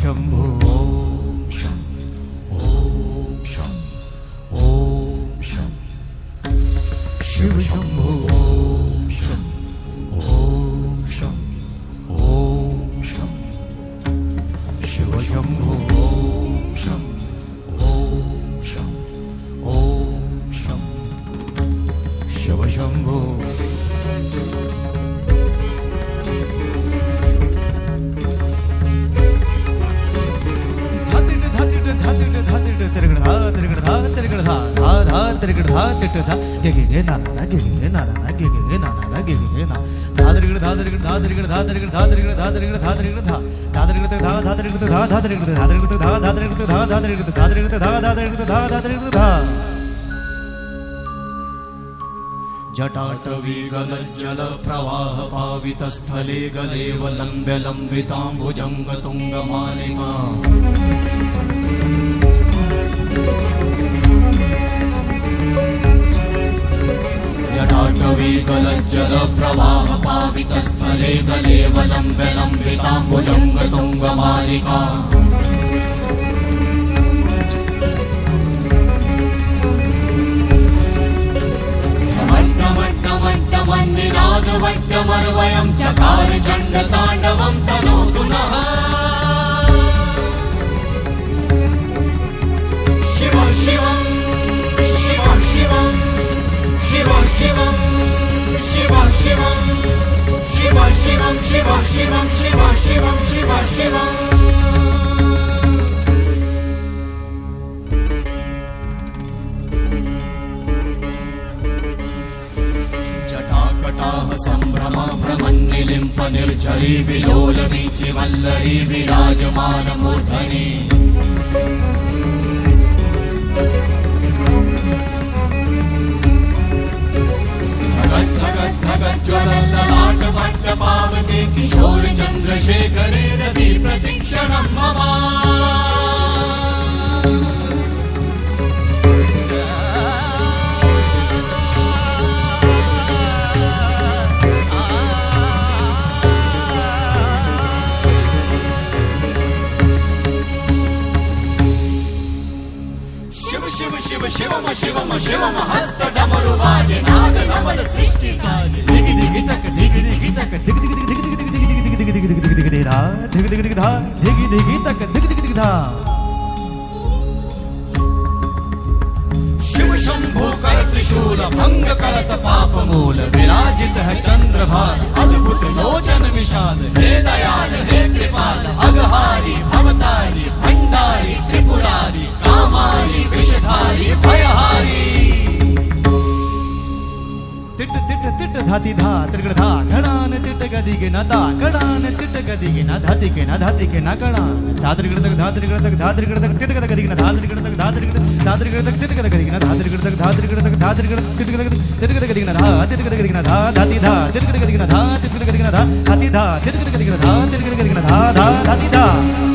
शंभो ओम शं ओम शं ओम शं शिव शंभो ओम शं ओम शं ओम शं शिव शंभो ओम शं ओम शं ओम शं शिव शंभो जटाटवीगलज्जल प्रवाह पावितस्थले गलेव लम्ब्य लम्बिताम्बुजङ्ग तुङ्गमालिका जटाटवीगलज्जल प्रवाह पावितस्थले गलेव लम्ब्य लम्बिताम्बुजङ्ग तुङ्गमालिका वट्टमर्वयं चकार चण्डताण्डवं तनोतु नः शिव शिवं शिव शिवं शिव शिवं शिव शिवं शिव शिवं शिव शिवं शिव शिवं शिव शिवं संभ्रमा भ्रमन्निलिम्प निर्झरी विलोलवीचि वल्लरी विराजमान मूर्धनि धगत् धगत् धगत् ज्वलल्ललाट वट्ट पावते किशोर चन्द्रशेखरे रति प्रतीक्षणं मम शिव शिवम शिवम शिवम हस्त डमरु बाजे नाद नवल सृष्टि साजे दिगि दिगि तक दिगि दिगि तक दिगि दिगि दिगि दिगि दिगि दिगि दिगि दिगि दिगि दिगि धा दिगि दिगि दिगि धा दिगि दिगि तक दिगि दिगि दिगि धा शिव शंभो कर त्रिशूल भंग करत पाप मूल विराजित है चंद्रभार अद्भुत लोचन विशाल हे दयाल हे कृपाल अघहारी भवतारी भंडारी त्रिपुरारी कामारी विषधारी भयहारी तिट तिट तिट धाति धा त्रिगण धा घणान तिट गदि के न ता घणान तिट गदि के न धाति के न धाति के न घणान धा त्रिगण तक धा त्रिगण तक धा त्रिगण तक तिट गदि के न धा त्रिगण तक धा त्रिगण तक तिट गदि के न धा त्रिगण तक धा त्रिगण तक धा त्रिगण तिट गदि के न धा तिट गदि के न धा धाति धा तिट गदि के न धा तिट गदि के न धा धाति धा तिट गदि के न धा तिट गदि के न धा धा धाति धा